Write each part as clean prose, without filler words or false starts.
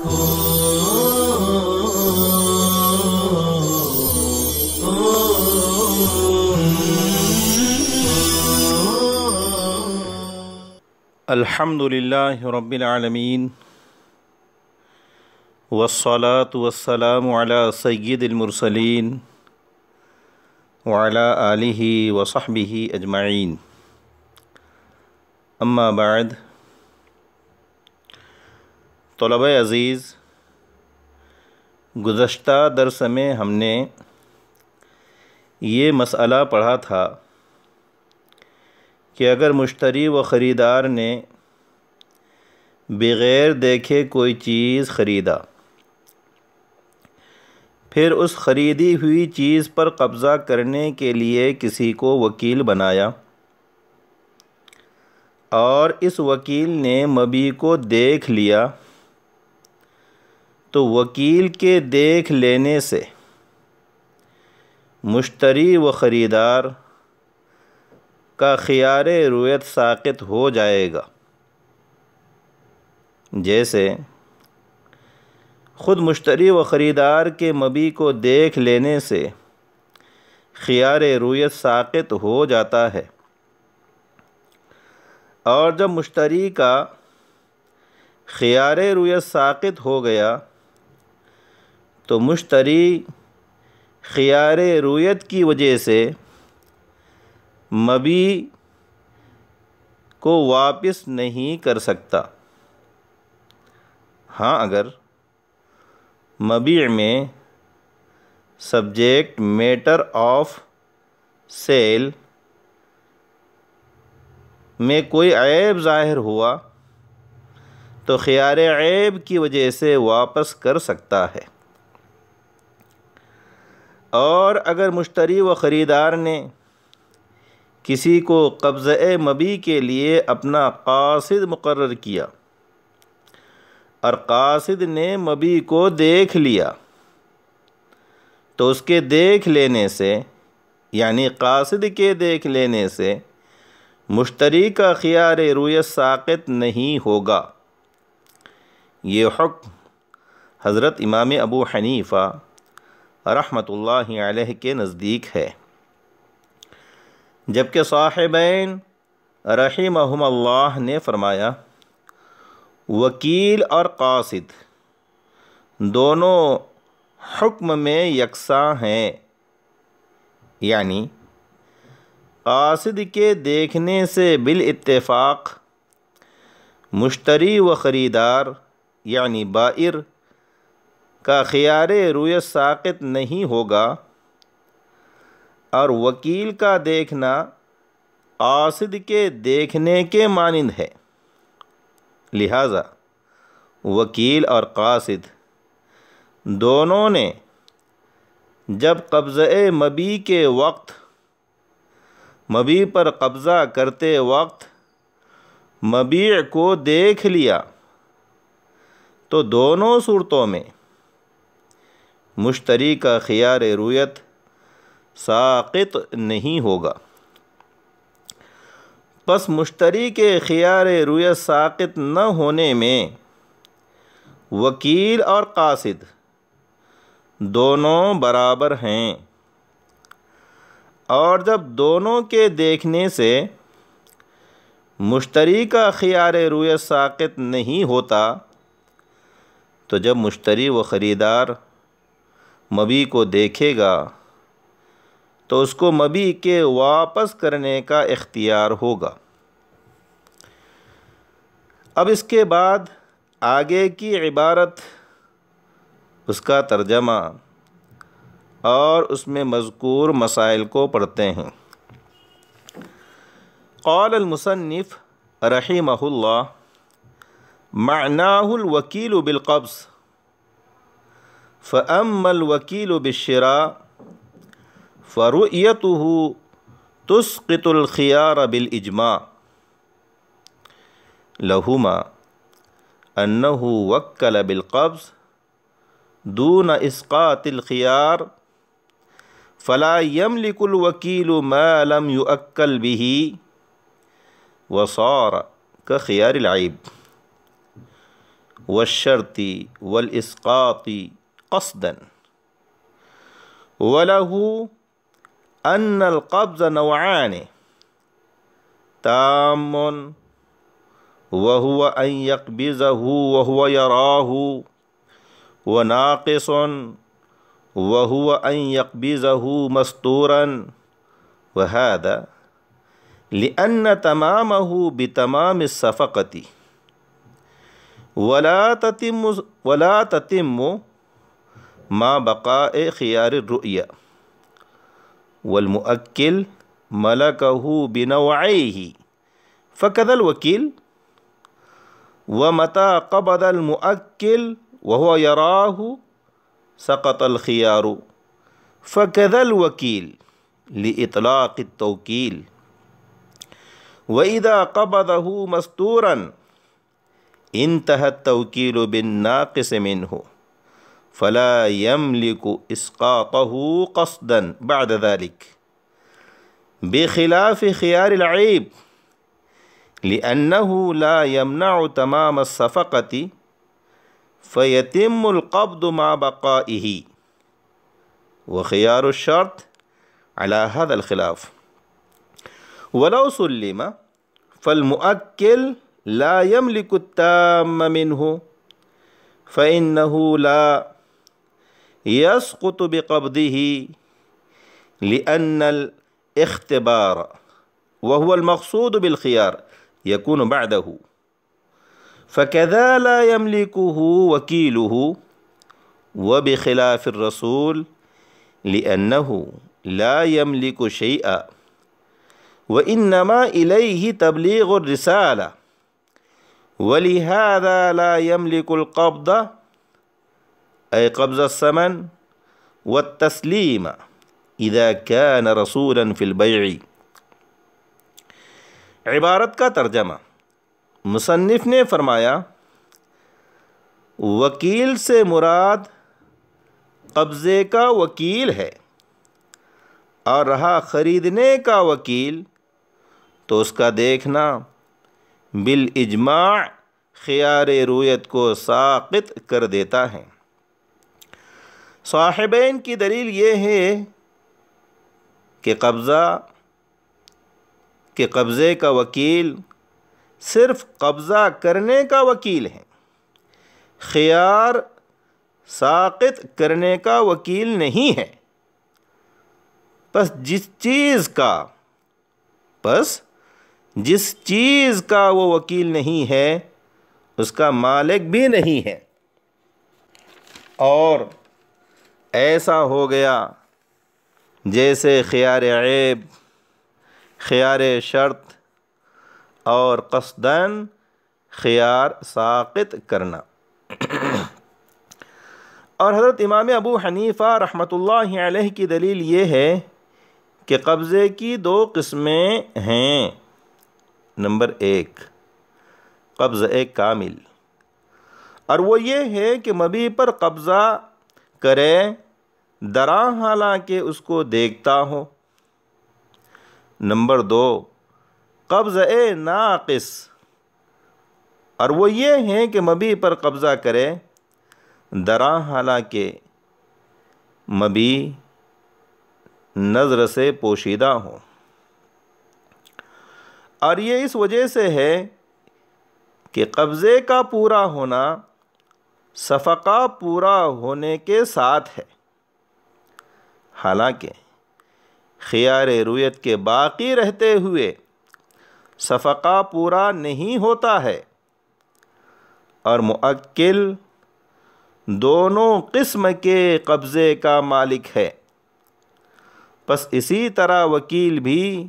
الحمد للہ رب العالمین والصلاة والسلام علی سید المرسلین وعلی آلہ وصحبہ اجمعین، اما بعد۔ طلبہ عزیز، گزشتہ درس میں ہم نے یہ مسئلہ پڑھا تھا کہ اگر مشتری و خریدار نے بغیر دیکھے کوئی چیز خریدا، پھر اس خریدی ہوئی چیز پر قبضہ کرنے کے لیے کسی کو وکیل بنایا، اور اس وکیل نے مبیع کو دیکھ لیا، تو وکیل کے دیکھ لینے سے مشتری و خریدار کا خیار رویت ساقط ہو جائے گا۔ جیسے خود مشتری و خریدار کے مبیع کو دیکھ لینے سے خیار رویت ساقط ہو جاتا ہے، اور جب مشتری کا خیار رویت ساقط ہو گیا تو مشتری خیار رویت کی وجہ سے مبیع کو واپس نہیں کر سکتا۔ ہاں، اگر مبیع میں سبجیکٹ میٹر آف سیل میں کوئی عیب ظاہر ہوا تو خیار عیب کی وجہ سے واپس کر سکتا ہے، اور اگر مشتری و خریدار نے کسی کو قبضۂ مبیع کے لیے اپنا قاصد مقرر کیا اور قاصد نے مبیع کو دیکھ لیا، تو اس کے دیکھ لینے سے، یعنی قاصد کے دیکھ لینے سے، مشتری کا خیار رویت ساقط نہیں ہوگا۔ یہ حکم حضرت امام ابو حنیفہ رحمۃ اللہ علیہ کے نزدیک ہے، جبکہ صاحبین رحمہم اللہ نے فرمایا وکیل اور قاصد دونوں حکم میں یکساں ہیں، یعنی قاصد کے دیکھنے سے بالاتفاق مشتری و خریدار یعنی بائر کا خیار رویت ساقط نہیں ہوگا، اور وکیل کا دیکھنا قاصد کے دیکھنے کے مانند ہے۔ لہذا وکیل اور قاصد دونوں نے جب قبضۂ مبیع کے وقت، مبیع پر قبضہ کرتے وقت مبیع کو دیکھ لیا، تو دونوں صورتوں میں مشتری کا خیار رویت ساقط نہیں ہوگا۔ پس مشتری کے خیار رویت ساقط نہ ہونے میں وکیل اور قاصد دونوں برابر ہیں، اور جب دونوں کے دیکھنے سے مشتری کا خیار رویت ساقط نہیں ہوتا، تو جب مشتری و خریدار مبیع کو دیکھے گا تو اس کو مبیع کے واپس کرنے کا اختیار ہوگا۔ اب اس کے بعد آگے کی عبارت، اس کا ترجمہ اور اس میں مذکور مسائل کو پڑھتے ہیں۔ قال المصنف رحمہ اللہ معناه الوکیل بالقبض فأما الوکیل بالشراء فرؤیته تسقط الخيار بالإجماع لهما أنه وكل بالقبض دون إسقاط الخيار فلا يملك الوكيل ما لم يؤكل به وصار كخيار العيب والشرط والإسقاط قصدا. وله أن القبض نوعان: تام وهو أن يقبضه وهو يراه، وناقص وهو أن يقبضه مستورا. وهذا لأن تمامه بتمام الصفقة، ولا تتم مع بقاء خيار الرؤية. والمؤكل ملكه بنوعيه فكذا الوكيل. ومتى قبض المؤكل وهو يراه سقط الخيار فكذا الوكيل لإطلاق التوكيل. وإذا قبضه مستورا انتهى التوكيل بالناقص منه، فلا يملك إسقاطه قصدا بعد ذلك، بخلاف خيار العيب، لأنه لا يمنع تمام الصفقة فيتم القبض مع بقائه. وخيار الشرط على هذا الخلاف. ولو سلم فالمؤكل لا يملك التام منه، فإنه لا يسقط بقبضه، لأن الاختبار وهو المقصود بالخيار يكون بعده، فكذا لا يملكه وكيله. وبخلاف الرسول لأنه لا يملك شيئا، وإنما إليه تبليغ الرسالة، ولهذا لا يملك القبض أي قبض الثمن والتسليم إذا كان رسولا في البيع. عبارت کا ترجمہ: مصنف نے فرمایا وکیل سے مراد قبضے کا وکیل ہے، اور رہا خریدنے کا وکیل تو اس کا دیکھنا بالاجماع خیار رویت کو ساقط کر دیتا ہے۔ صاحبین کی دلیل یہ ہے کہ قبضے کا وکیل صرف قبضہ کرنے کا وکیل ہے، خیار ساقط کرنے کا وکیل نہیں ہے۔ پس جس چیز کا وہ وکیل نہیں ہے اس کا مالک بھی نہیں ہے، اور ایسا ہو گیا جیسے خیار عیب، خیار شرط اور قصداً خیار ساقط کرنا۔ اور حضرت امام ابو حنیفہ رحمۃ اللہ علیہ کی دلیل یہ ہے کہ قبضے کی دو قسمیں ہیں۔ نمبر 1، قبضہ کامل، اور وہ یہ ہے کہ مبیع پر قبضہ کرے دراں حالانکہ اس کو دیکھتا ہو۔ نمبر 2، قبضہ ناقص، اور وہ یہ ہے کہ مبیع پر قبضہ کرے دراں حالانکہ مبیع نظر سے پوشیدہ ہو۔ اور یہ اس وجہ سے ہے کہ قبضے کا پورا ہونا صفقہ پورا ہونے کے ساتھ ہے، حالانکہ خیار رویت کے باقی رہتے ہوئے صفقہ پورا نہیں ہوتا ہے، اور مؤکل دونوں قسم کے قبضے کا مالک ہے۔ پس اسی طرح وکیل بھی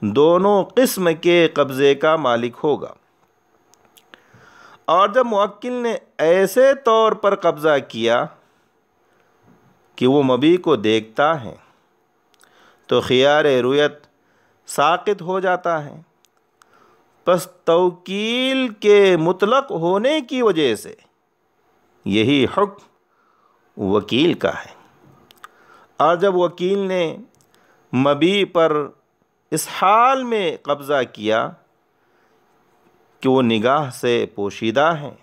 دونوں قسم کے قبضے کا مالک ہوگا۔ اور جب موکل نے ایسے طور پر قبضہ کیا کہ وہ مبیع کو دیکھتا ہے تو خیار رویت ساقط ہو جاتا ہے۔ پس توکیل کے مطلق ہونے کی وجہ سے یہی حکم وکیل کا ہے۔ اور جب وکیل نے مبیع پر اس حال میں قبضہ کیا کہ وہ نگاہ سے پوشیدہ ہیں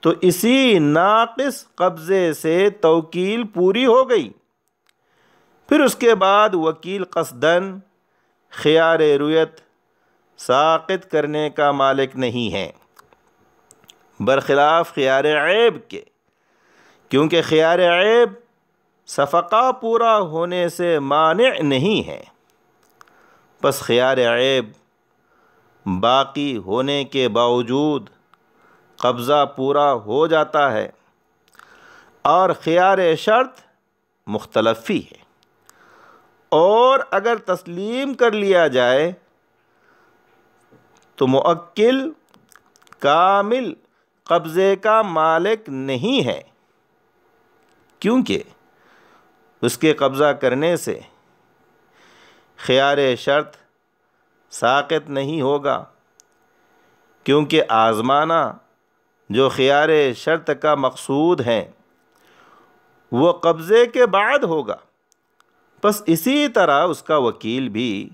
تو اسی ناقص قبضے سے توکیل پوری ہو گئی۔ پھر اس کے بعد وکیل قصداً خیار رویت ساقط کرنے کا مالک نہیں ہے، برخلاف خیار عیب کے، کیونکہ خیار عیب صفقہ پورا ہونے سے مانع نہیں ہے۔ پس خیار عیب باقی ہونے کے باوجود قبضہ پورا ہو جاتا ہے، اور خیار شرط مختلف ہی ہے، اور اگر تسلیم کر لیا جائے تو موکل کامل قبضے کا مالک نہیں ہے، کیونکہ اس کے قبضہ کرنے سے خیار شرط ساقط نہیں ہوگا، کیونکہ آزمانا جو خیار شرط کا مقصود ہے وہ قبضے کے بعد ہوگا۔ پس اسی طرح اس کا وکیل بھی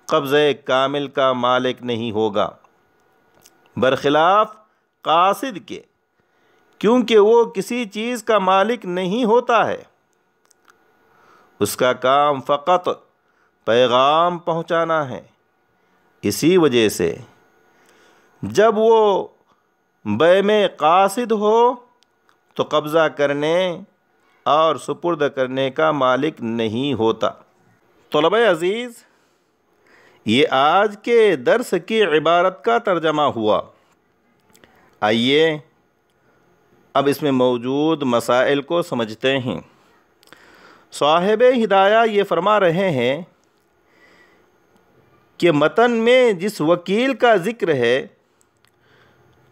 قبضے کامل کا مالک نہیں ہوگا، برخلاف قاصد کے، کیونکہ وہ کسی چیز کا مالک نہیں ہوتا ہے، اس کا کام فقط پیغام پہنچانا ہے۔ اسی وجہ سے جب وہ بے میں قاصد ہو تو قبضہ کرنے اور سپرد کرنے کا مالک نہیں ہوتا۔ طلبہ عزیز، یہ آج کے درس کی عبارت کا ترجمہ ہوا۔ آئیے اب اس میں موجود مسائل کو سمجھتے ہیں۔ صاحب ہدایہ یہ فرما رہے ہیں کہ متن میں جس وکیل کا ذکر ہے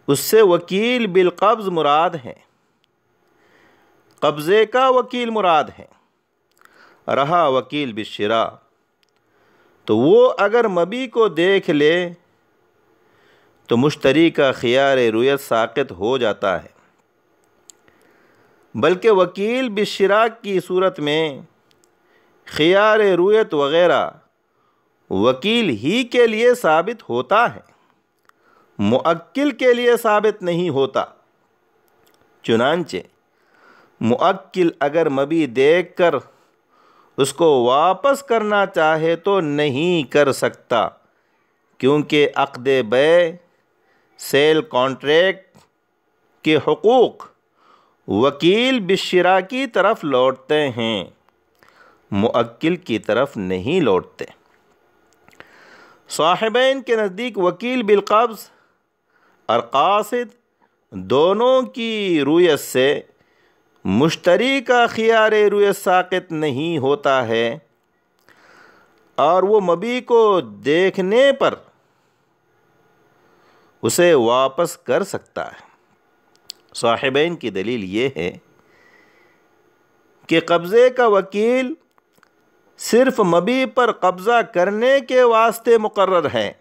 اس سے وکیل بالقبض مراد ہے، قبضے کا وکیل مراد ہے۔ رہا وکیل بالشراء، تو وہ اگر مبیع کو دیکھ لے تو مشتری کا خیار رویت ساقط ہو جاتا ہے، بلکہ وکیل بالشراء کی صورت میں خیار رویت وغیرہ وکیل ہی کے لیے ثابت ہوتا ہے، موکل کے لیے ثابت نہیں ہوتا۔ چنانچہ موکل اگر مبیع دیکھ کر اس کو واپس کرنا چاہے تو نہیں کر سکتا، کیونکہ عقد بیع سیل کانٹریکٹ کے حقوق وکیل بالشراء کی طرف لوٹتے ہیں، موکل کی طرف نہیں لوٹتے۔ صاحبین کے نزدیک وکیل بالقبض اور قاصد دونوں کی رویت سے مشتری کا خیار رویت ساقط نہیں ہوتا ہے، اور وہ مبیع کو دیکھنے پر اسے واپس کر سکتا ہے۔ صاحبین کی دلیل یہ ہے کہ قبضے کا وکیل صرف مبیع پر قبضہ کرنے کے واسطے مقرر ہے،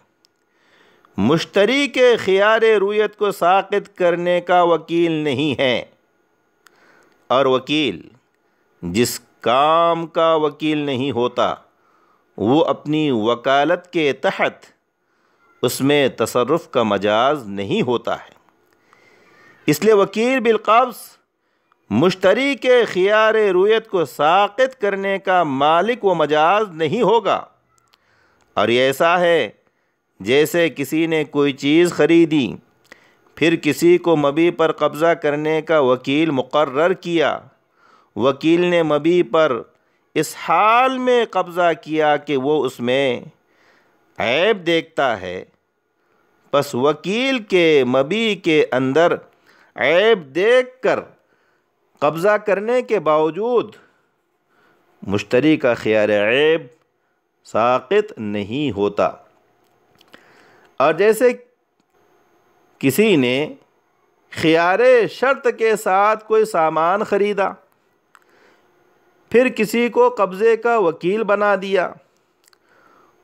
مشتری کے خیار رویت کو ساقط کرنے کا وکیل نہیں ہے۔ اور وکیل جس کام کا وکیل نہیں ہوتا وہ اپنی وکالت کے تحت اس میں تصرف کا مجاز نہیں ہوتا ہے، اس لیے وکیل بالقبض مشتری کے خیار رویت کو ساقط کرنے کا مالک و مجاز نہیں ہوگا۔ اور یہ ایسا ہے جیسے کسی نے کوئی چیز خریدی، پھر کسی کو مبیع پر قبضہ کرنے کا وکیل مقرر کیا، وکیل نے مبیع پر اس حال میں قبضہ کیا کہ وہ اس میں عیب دیکھتا ہے، پس وکیل کے مبیع کے اندر عیب دیکھ کر قبضہ کرنے کے باوجود مشتری کا خیار عیب ساقط نہیں ہوتا۔ اور جیسے کسی نے خیار شرط کے ساتھ کوئی سامان خریدا، پھر کسی کو قبضے کا وکیل بنا دیا،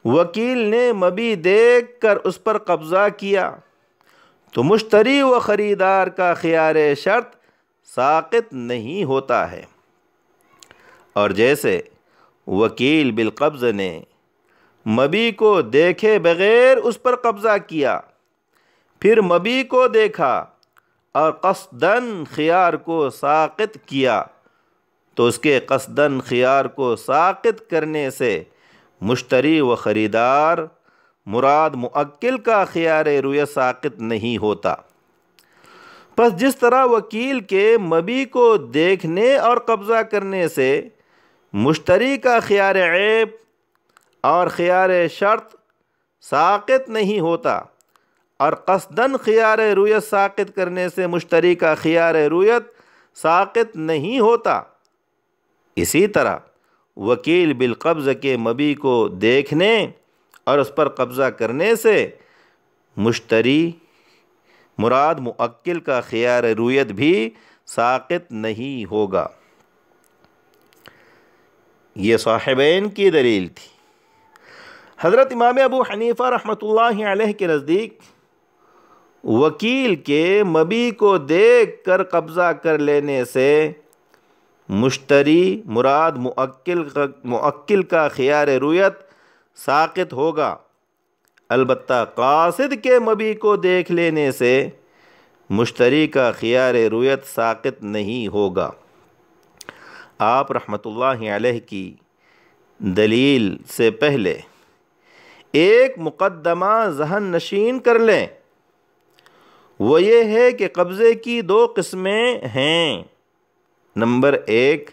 وکیل نے مبیع دیکھ کر اس پر قبضہ کیا، تو مشتری و خریدار کا خیار شرط ساقط نہیں ہوتا ہے۔ اور جیسے وکیل بالقبض نے مبیع کو دیکھے بغیر اس پر قبضہ کیا، پھر مبی کو دیکھا اور قصداً خیار کو ساقط کیا تو اس کے قصداً خیار کو ساقط کرنے سے مشتری و خریدار مراد موکل کا خیار رویت ساقط نہیں ہوتا۔ پس جس طرح وکیل کے مبی کو دیکھنے اور قبضہ کرنے سے مشتری کا خیار عیب اور خیار شرط ساقط نہیں ہوتا اور قصداً خیار رویت ساقط کرنے سے مشتری کا خیار رویت ساقط نہیں ہوتا، اسی طرح وکیل بالقبض کے مبی کو دیکھنے اور اس پر قبضہ کرنے سے مشتری مراد موکل کا خیار رویت بھی ساقط نہیں ہوگا۔ یہ صاحبین کی دلیل تھی۔ حضرت امام ابو حنیفہ رحمۃ اللہ علیہ کے نزدیک وکیل کے مبی کو دیکھ کر قبضہ کر لینے سے مشتری مراد موکل کا خیار رویت ساقط ہوگا، البتہ قاصد کے مبی کو دیکھ لینے سے مشتری کا خیار رویت ساقط نہیں ہوگا۔ آپ رحمۃ اللہ علیہ کی دلیل سے پہلے ایک مقدمہ ذہن نشین کر لیں، وہ یہ ہے کہ قبضے کی دو قسمیں ہیں، نمبر 1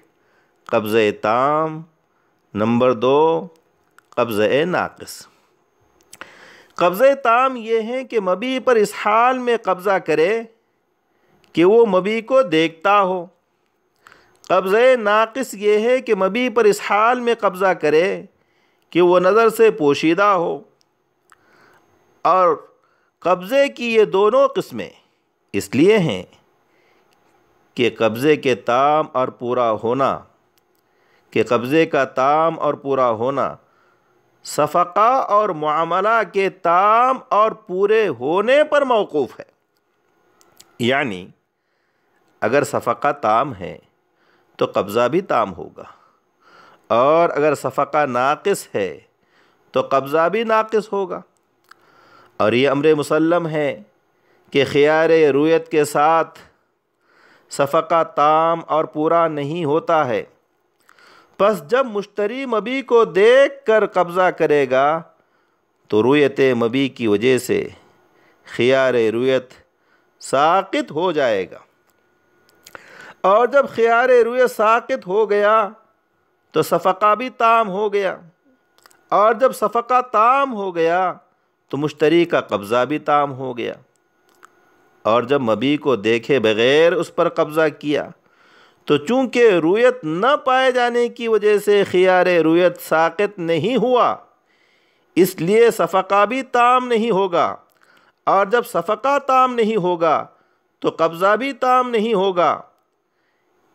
قبضہ تام، نمبر 2 قبضہ ناقص۔ قبضہ تام یہ ہے کہ مبی پر اس حال میں قبضہ کرے کہ وہ مبی کو دیکھتا ہو۔ قبضہ ناقص یہ ہے کہ مبی پر اس حال میں قبضہ کرے کہ وہ نظر سے پوشیدہ ہو۔ اور قبضے کی یہ دونوں قسمیں اس لیے ہیں کہ قبضے کے تام اور پورا ہونا قبضے کا تام اور پورا ہونا صفقہ اور معاملہ کے تام اور پورے ہونے پر موقوف ہے۔ یعنی اگر صفقہ تام ہے تو قبضہ بھی تام ہوگا، اور اگر صفقہ ناقص ہے تو قبضہ بھی ناقص ہوگا۔ اور یہ امر مسلم ہے کہ خیار رویت کے ساتھ صفقہ تام اور پورا نہیں ہوتا ہے۔ پس جب مشتری مبی کو دیکھ کر قبضہ کرے گا تو رویت مبی کی وجہ سے خیار رویت ساقط ہو جائے گا، اور جب خیار رویت ساقط ہو گیا تو صفقہ بھی تام ہو گیا، اور جب صفقہ تام ہو گیا تو مشتری کا قبضہ بھی تام ہو گیا، اور جب مبی کو دیکھے بغیر اس پر قبضہ کیا تو چونکہ رویت نہ پائے جانے کی وجہ سے خیار رویت ساقط نہیں ہوا، اس لیے صفقہ بھی تام نہیں ہوگا، اور جب صفقہ تام نہیں ہوگا تو قبضہ بھی تام نہیں ہوگا۔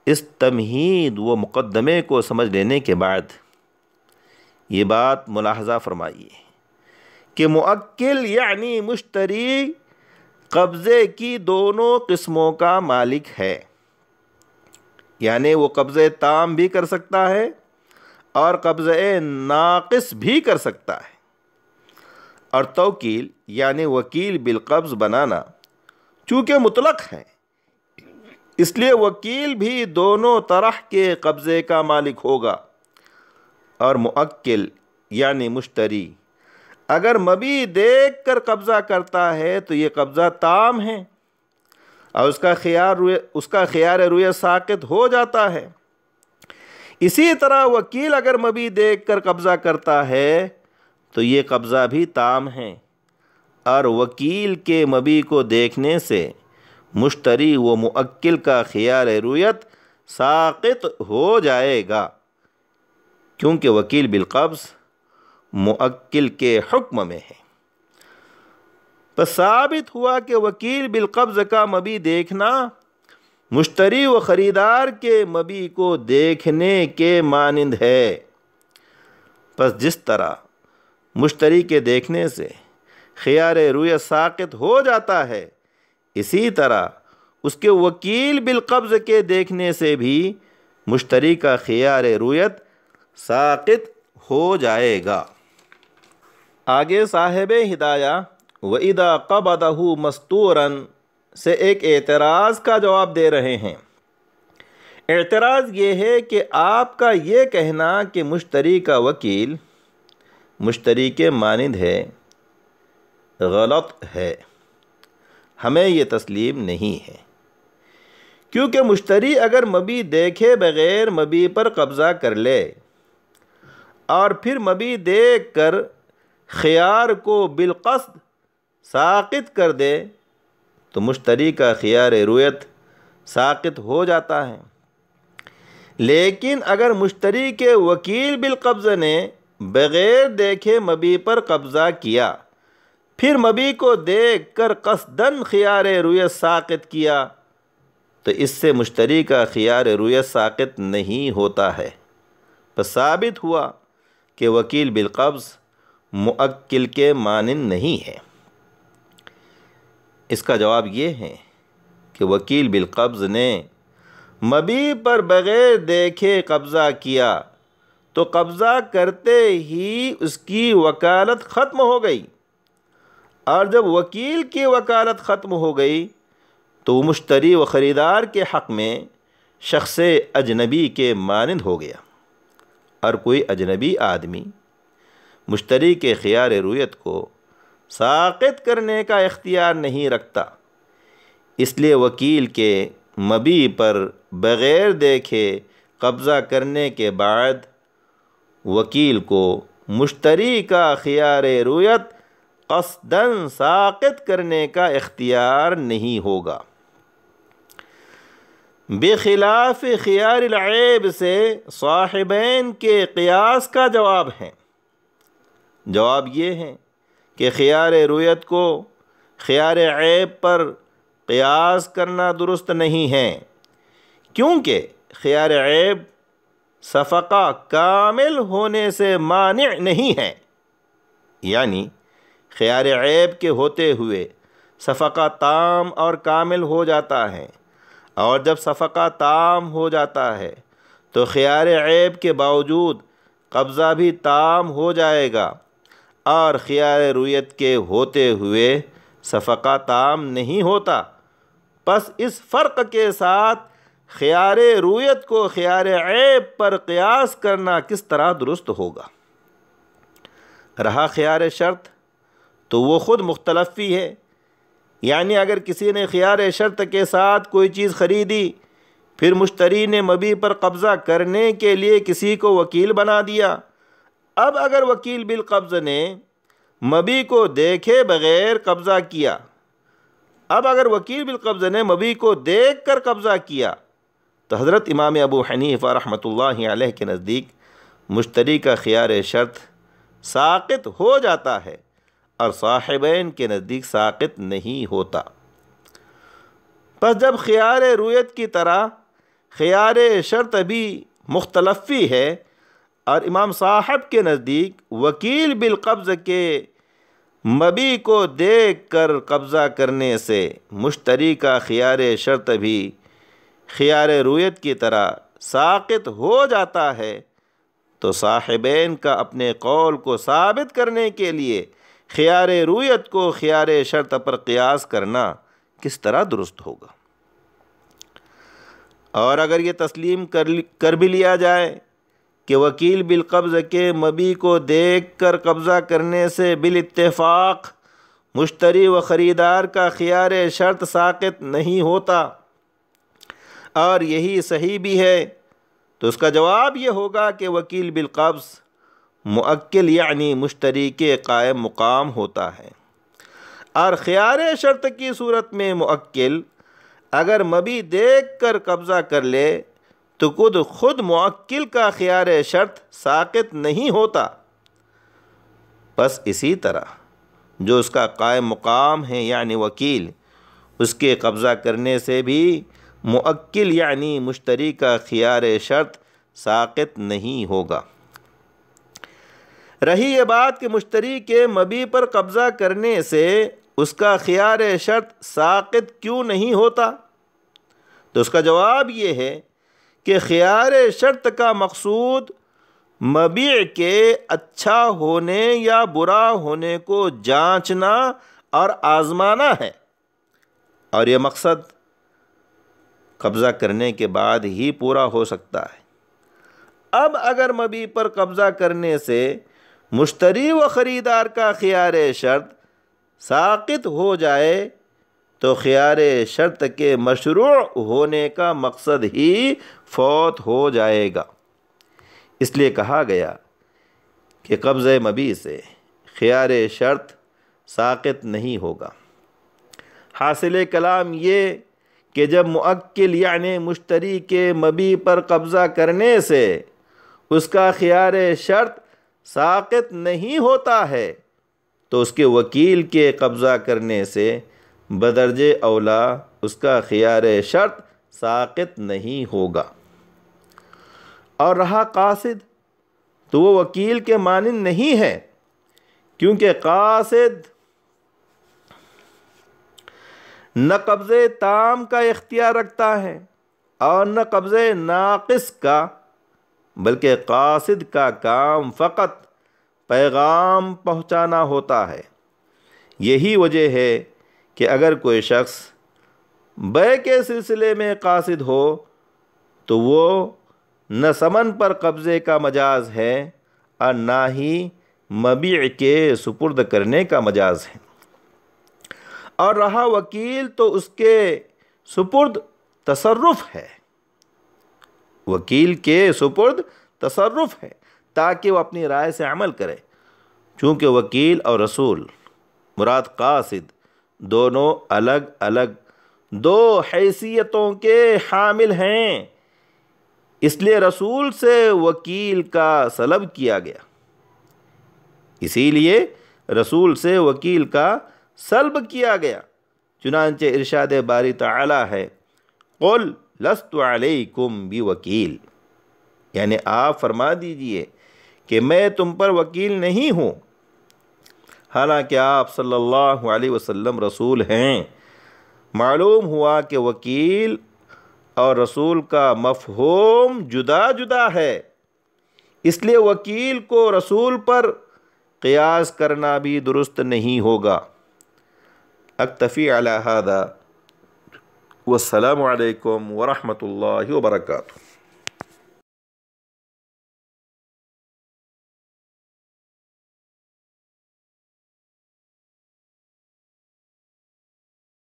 اس تمہید و مقدمے کو سمجھ لینے کے بعد یہ بات ملاحظہ فرمائیے کہ موکل یعنی مشتری قبضے کی دونوں قسموں کا مالک ہے، یعنی وہ قبضہ تام بھی کر سکتا ہے اور قبضہ ناقص بھی کر سکتا ہے۔ اور توکیل یعنی وکیل بالقبض بنانا چونکہ مطلق ہے، اس لیے وکیل بھی دونوں طرح کے قبضے کا مالک ہوگا، اور موکل یعنی مشتری اگر مبی دیکھ کر قبضہ کرتا ہے تو یہ قبضہ تام ہے اور اس کا خیار رویت ساقط ہو جاتا ہے۔ اسی طرح وکیل اگر مبی دیکھ کر قبضہ کرتا ہے تو یہ قبضہ بھی تام ہے، اور وکیل کے مبی کو دیکھنے سے مشتری و موکل کا خیار رویت ساقط ہو جائے گا، کیونکہ وکیل بالقبض موکل کے حکم میں ہے۔ پس ثابت ہوا کہ وکیل بالقبض کا مبی دیکھنا مشتری و خریدار کے مبی کو دیکھنے کے مانند ہے۔ پس جس طرح مشتری کے دیکھنے سے خیار رویت ساقط ہو جاتا ہے، اسی طرح اس کے وکیل بالقبض کے دیکھنے سے بھی مشتری کا خیار رویت ساقط ہو جائے گا۔ آگے صاحب ہدایہ وَإِذَا قَبَضَهُ مَسْتُورًا سے ایک اعتراض کا جواب دے رہے ہیں۔ اعتراض یہ ہے کہ آپ کا یہ کہنا کہ مشتری کا وکیل مشتری کے مانند ہے غلط ہے، ہمیں یہ تسلیم نہیں ہے، کیونکہ مشتری اگر مبیع دیکھے بغیر مبیع پر قبضہ کر لے اور پھر مبیع دیکھ کر خیار کو بالقصد ساقط کر دے تو مشتری کا خیار رویت ساقط ہو جاتا ہے۔ لیکن اگر مشتری کے وکیل بالقبض نے بغیر دیکھے مبیع پر قبضہ کیا، پھر مبیع کو دیکھ کر قصداً خیار رویت ساقط کیا، تو اس سے مشتری کا خیار رویت ساقط نہیں ہوتا ہے۔ پس ثابت ہوا کہ وکیل بالقبض موکل کے مانند نہیں ہے۔ اس کا جواب یہ ہے کہ وکیل بالقبض نے مبیع پر بغیر دیکھے قبضہ کیا تو قبضہ کرتے ہی اس کی وکالت ختم ہو گئی، اور جب وکیل کی وکالت ختم ہو گئی تو مشتری و خریدار کے حق میں شخص اجنبی کے مانند ہو گیا، اور کوئی اجنبی آدمی مشتری کے خیار رویت کو ساقط کرنے کا اختیار نہیں رکھتا۔ اس لیے وکیل کے مبیع پر بغیر دیکھے قبضہ کرنے کے بعد وکیل کو مشتری کا خیار رویت قصداً ساقط کرنے کا اختیار نہیں ہوگا۔ بخلاف خیار العیب سے صاحبین کے قیاس کا جواب ہے۔ جواب یہ ہے کہ خیار رویت کو خیار عیب پر قیاس کرنا درست نہیں ہے، کیونکہ خیار عیب صفقہ کامل ہونے سے مانع نہیں ہے، یعنی خیار عیب کے ہوتے ہوئے صفقہ تام اور کامل ہو جاتا ہے، اور جب صفقہ تام ہو جاتا ہے تو خیار عیب کے باوجود قبضہ بھی تام ہو جائے گا، اور خیار رویت کے ہوتے ہوئے صفقہ تام نہیں ہوتا۔ پس اس فرق کے ساتھ خیار رویت کو خیار عیب پر قیاس کرنا کس طرح درست ہوگا؟ رہا خیار شرط تو وہ خود مختلف ہی ہے، یعنی اگر کسی نے خیار شرط کے ساتھ کوئی چیز خریدی، پھر مشتری نے مبیع پر قبضہ کرنے کے لیے کسی کو وکیل بنا دیا، اب اگر وکیل بالقبض نے مبیع کو دیکھے بغیر قبضہ کیا، دیکھ کر قبضہ کیا، تو حضرت امام ابو حنیفہ رحمۃ اللہ علیہ کے نزدیک مشتری کا خیار شرط ساقط ہو جاتا ہے، اور صاحبین کے نزدیک ساقط نہیں ہوتا۔ پس جب خیار رویت کی طرح خیار شرط بھی مختلف ہی ہے، اور امام صاحب کے نزدیک وکیل بالقبض کے مبیع کو دیکھ کر قبضہ کرنے سے مشتری کا خیار شرط بھی خیار رویت کی طرح ساقط ہو جاتا ہے، تو صاحبین کا اپنے قول کو ثابت کرنے کے لیے خیار رویت کو خیار شرط پر قیاس کرنا کس طرح درست ہوگا؟ اور اگر یہ تسلیم کر بھی لیا جائے کہ وکیل بالقبض کے مبیع کو دیکھ کر قبضہ کرنے سے بالاتفاق مشتری و خریدار کا خیار شرط ساقط نہیں ہوتا، اور یہی صحیح بھی ہے، تو اس کا جواب یہ ہوگا کہ وکیل بالقبض موکل یعنی مشتری کے قائم مقام ہوتا ہے، اور خیار شرط کی صورت میں موکل اگر مبیع دیکھ کر قبضہ کر لے تو خود موکل کا خیار شرط ساقط نہیں ہوتا۔ بس اسی طرح جو اس کا قائم مقام ہے یعنی وکیل، اس کے قبضہ کرنے سے بھی موکل یعنی مشتری کا خیار شرط ساقط نہیں ہوگا۔ رہی یہ بات کہ مشتری کے مبیع پر قبضہ کرنے سے اس کا خیار شرط ساقط کیوں نہیں ہوتا، تو اس کا جواب یہ ہے کہ خیار شرط کا مقصود مبیع کے اچھا ہونے یا برا ہونے کو جانچنا اور آزمانا ہے، اور یہ مقصد قبضہ کرنے کے بعد ہی پورا ہو سکتا ہے۔ اب اگر مبیع پر قبضہ کرنے سے مشتری و خریدار کا خیار شرط ساقط ہو جائے تو خیار شرط کے مشروع ہونے کا مقصد ہی فوت ہو جائے گا۔ اس لیے کہا گیا کہ قبضہ مبیع سے خیار شرط ساقط نہیں ہوگا۔ حاصل کلام یہ کہ جب موکل یعنی مشتری کے مبیع پر قبضہ کرنے سے اس کا خیار شرط ساقط نہیں ہوتا ہے تو اس کے وکیل کے قبضہ کرنے سے بدرجہ اولا اس کا خیار شرط ساقط نہیں ہوگا۔ اور رہا قاصد تو وہ وکیل کے مانند نہیں ہے، کیونکہ قاصد نہ قبضے تام کا اختیار رکھتا ہے اور نہ قبضے ناقص کا، بلکہ قاصد کا کام فقط پیغام پہنچانا ہوتا ہے۔ یہی وجہ ہے کہ اگر کوئی شخص بیع کے سلسلے میں قاصد ہو تو وہ نہ ثمن پر قبضے کا مجاز ہے اور نہ ہی مبیع کے سپرد کرنے کا مجاز ہے۔ اور رہا وکیل تو اس کے سپرد تصرف ہے، وکیل کے سپرد تصرف ہے تاکہ وہ اپنی رائے سے عمل کرے، چونکہ وکیل اور رسول مراد قاصد دونوں الگ الگ دو حیثیتوں کے حامل ہیں، اس لیے رسول سے وکیل کا سلب کیا گیا، اسی لیے رسول سے وکیل کا سلب کیا گیا۔ چنانچہ ارشاد باری تعالی ہے قُلْ لَسْتُ عَلَيْكُمْ بِوَكِيلٍ، یعنی آپ فرما دیجئے کہ میں تم پر وکیل نہیں ہوں، حالانکہ آپ صلی اللہ علیہ وسلم رسول ہیں۔ معلوم ہوا کہ وکیل اور رسول کا مفہوم جدا جدا ہے، اس لیے وکیل کو رسول پر قیاس کرنا بھی درست نہیں ہوگا۔ اکتفی علی ھذا والسلام علیکم ورحمۃ اللہ وبرکاتہ۔